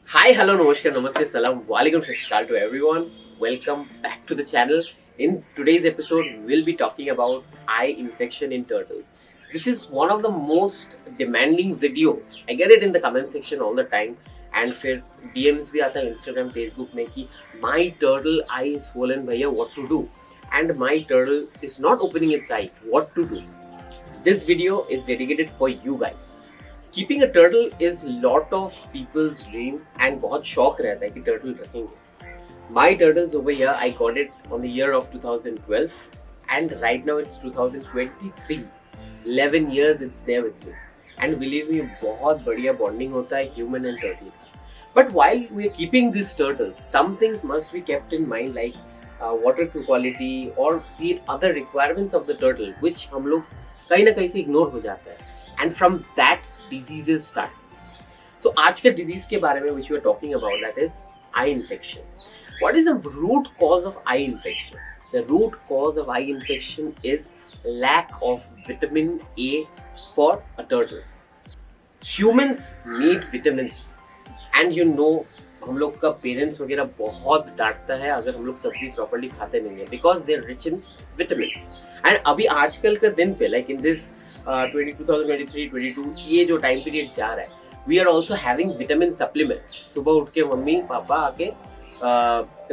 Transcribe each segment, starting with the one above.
Hi, hello, namaskar, namaste, salam, walaikum shashkal to everyone. Welcome back to the channel. In today's episode, we'll be talking about eye infection in turtles. This is one of the most demanding videos. I get it in the comment section all the time, and फिर DMs भी आता है Instagram, Facebook में कि my turtle eye is swollen भैया, what to do? And my turtle is not opening its eye. What to do? This video is dedicated for you guys. Keeping a turtle is lot of peoples dream and बहुत शौक रहता है कि turtle रखेंगे. My turtles over here I got it on the year of 2012 and right now it's 2023. 11 years it's there with me and believe me बहुत बढ़िया bonding होता है ह्यूमन एंड टर्टल का. But while we are keeping these turtles, some things must be kept in mind like water quality or the other requirements of the turtle which हम लोग कहीं ना कहीं से इग्नोर हो जाता है. And from that diseases starts. So आज के disease के बारे में which we are talking about, that is eye infection. What is the root cause of eye infection? The root cause of eye infection is lack of vitamin A for a turtle. Humans need vitamins and you know हम लोग का parents वगैरह बहुत डांटता है अगर हम लोग सब्जी प्रॉपर्ली खाते नहीं है because they are rich in vitamins. And अभी आजकल का दिन पे लाइक इन दिस 2023-22 ये जो टाइम पीरियड जा रहा है we are also having vitamin supplements. सुबह उठ के मम्मी पापा आके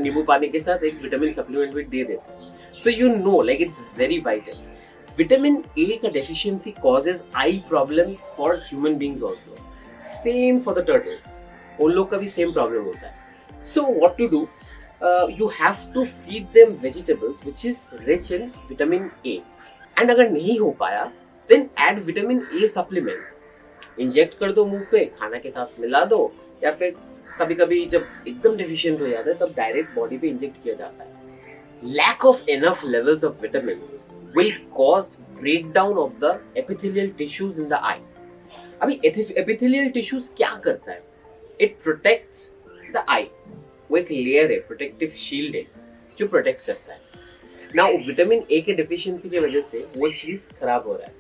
नींबू पानी के साथ एक विटामिन सप्लीमेंट भी दे देते हैं. So you know like it's very vital. Vitamin A का deficiency causes eye problems for human beings also. Same for the turtles. उन लोग का भी सेम प्रॉब्लम होता है. So what to do? You have to feed them vegetables which is rich in vitamin A. And अगर नहीं हो पाया then add vitamin A supplements. Inject कर दो मुंह पे, खाना के साथ मिला दो, या फिर कभी कभी जब एकदम डेफिशिएंट हो जाता है तब डायरेक्ट बॉडी पे इंजेक्ट किया जाता है. Lack of enough levels of vitamins will cause breakdown of the epithelial tissues in the eye. अभी epithelial tissues क्या करता है? It protects the eye. वो एक लेयर है, प्रोटेक्टिव शील्ड है जो प्रोटेक्ट करता है. नाउ विटामिन ए के डिफिशियंसी की वजह से वो चीज खराब हो रहा है.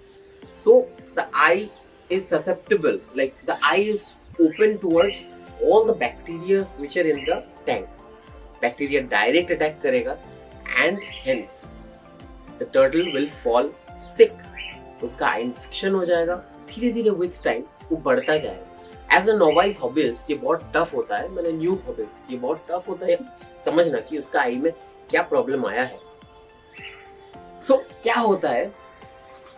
So the eye is susceptible, like the eye is open towards all the bacteria which are in the tank. Bacteria direct attack करेगा and hence the turtle will fall sick. उसका आई इन्फेक्शन हो जाएगा. धीरे धीरे with time वो बढ़ता जाएगा. As a novice hobbyist ये बहुत टफ होता है. मैंने न्यू हॉबिस्ट ये बहुत टफ होता है समझना कि उसका आई में क्या प्रॉब्लम आया है. सो क्या होता है,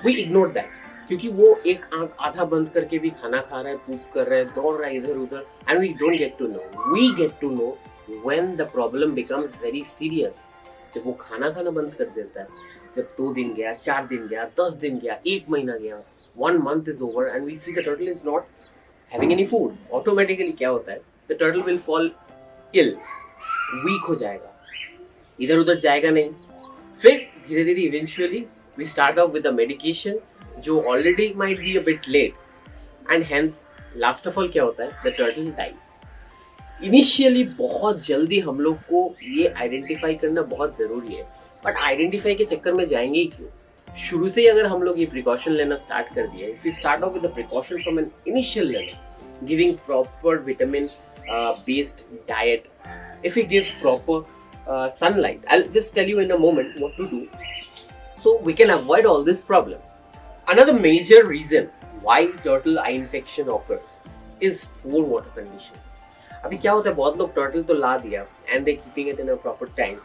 वी इग्नोर दैट क्योंकि वो एक आंख आधा बंद करके भी खाना खा रहा है, पूप कर रहा है, दौड़ रहा है इधर उधर, and we don't get to know. We get to know when the problem becomes very serious. जब वो खाना खाना बंद कर देता है, जब 2 दिन गया, 4 दिन गया, 10 दिन गया, 1 महीना गया, 1 month is over and we see the turtle is not having any food. Automatically क्या होता है, the turtle will fall ill, weak हो जाएगा, इधर उधर जाएगा नहीं. फिर धीरे धीरे eventually we start off with a medication जो already might be a bit late and hence last of all क्या होता है, the turtle dies. इनिशियली बहुत जल्दी हम लोग को ये आइडेंटिफाई करना बहुत जरूरी है. बट आइडेंटिफाई के चक्कर में जाएंगे ही क्यों? शुरू से ही अगर हम लोग ये प्रिकॉशन लेना स्टार्ट कर दिया, if we start off with the precaution from an initial level, giving proper vitamin based diet, if we give proper sunlight, I'll just tell you in a moment what to do so we can avoid all this problem. Another major reason why turtle eye infection occurs is poor water conditions. अभी क्या होता है, बहुत लोग turtle तो ला दिया and they keeping it in a proper tank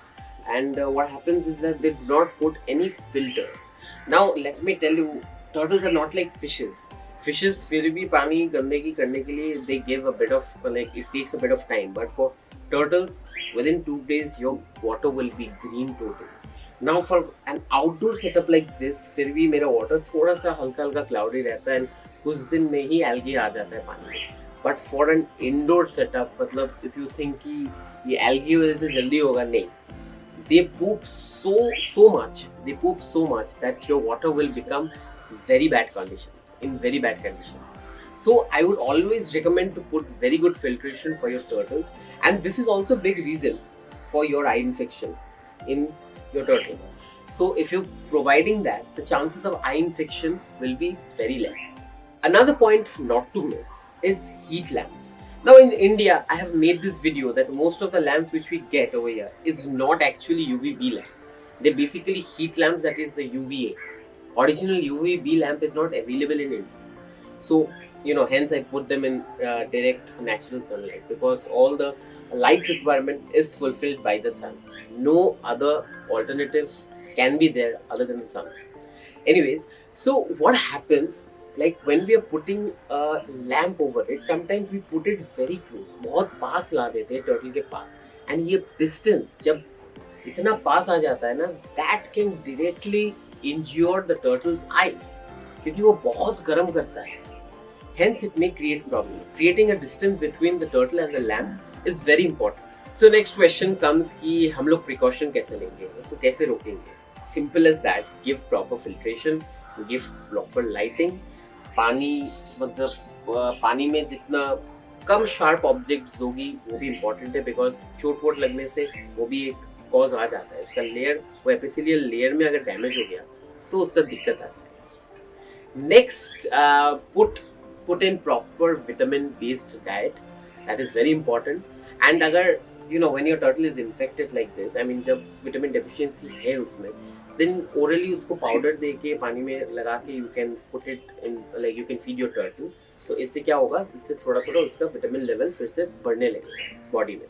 and what happens is that they do not put any filters. Now let me tell you, turtles are not like fishes. Fishes फिर भी पानी गंदगी करने के लिए they give a bit of, like it takes a bit of time, but for turtles within 2 days your water will be green totally. Now for an outdoor setup like this फिर भी मेरा water थोड़ा सा हल्का हल्का cloudy रहता है and कुछ दिन में ही algae आ जाता है पानी में. But for an indoor setup, मतलब if you think कि ये algae वजह से जल्दी होगा, नहीं. They poop so much. They poop so much that your water will become very bad conditions, in very bad condition. So I would always recommend to put very good filtration for your turtles, and this is also a big reason for your eye infection in your turtle. So if you're providing that, the chances of eye infection will be very less. Another point not to miss, is heat lamps. Now in India, I have made this video that most of the lamps which we get over here is not actually UVB lamp. They're basically heat lamps, that is the UVA. Original UVB lamp is not available in India. So, hence I put them in direct natural sunlight, because all the light requirement is fulfilled by the sun. No other alternative can be there other than the sun. Anyways, so what happens, like when we are putting a lamp over it, sometimes we put it very close, बहुत पास ला देते हैं turtle के पास, and ये distance जब इतना पास आ जाता है ना, that can directly injure the turtle's eye, क्योंकि वो बहुत गर्म करता है. Hence it may create problem. Creating a distance between the turtle and the lamp is very important. So next question comes कि हम लोग precaution कैसे लेंगे, इसको कैसे रोकेंगे? Simple as that. Give proper filtration, give proper lighting. पानी मतलब पानी में जितना कम शार्प ऑब्जेक्ट्स होगी वो भी इम्पोर्टेंट है, बिकॉज चोट वोट लगने से वो भी एक कॉज आ जाता है. उसका लेयर, वो एपिथेलियल लेयर में अगर डैमेज हो गया तो उसका दिक्कत आ जाएगी. Next, put in proper vitamin based diet, that is very important. And अगर when your turtle is infected like this, I mean जब विटामिन डेफिशिएंसी है उसमें, then orally उसको पाउडर दे के पानी में लगा के you can put it in, like you can feed your turtle. तो इससे क्या होगा, इससे थोड़ा थोड़ा उसका विटामिन लेवल फिर से बढ़ने लगेगा बॉडी में.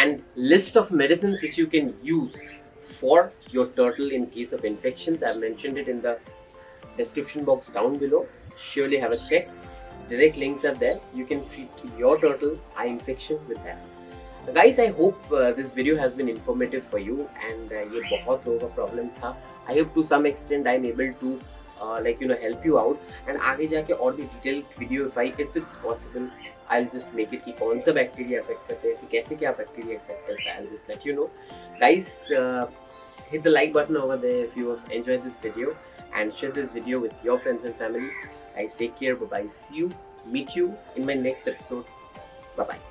And list of medicines which you can use for your turtle in case of infections, I've mentioned it in the description box down below. Surely have a check. Direct links are there. You can treat your turtle eye infection with that. Guys, I hope this video has been informative for you, and ये बहुत लोगों का problem था. I hope to some extent I'm able to help you out, and आगे जाके और भी detailed video if it's possible, I'll just make it कि कौन सा bacteria affect करते हैं, फिर कैसे क्या bacteria affect करता है, I'll just let you know. Guys, hit the like button over there if you have enjoyed this video, and share this video with your friends and family. Guys, take care. Bye bye. See you. Meet you in my next episode. Bye bye.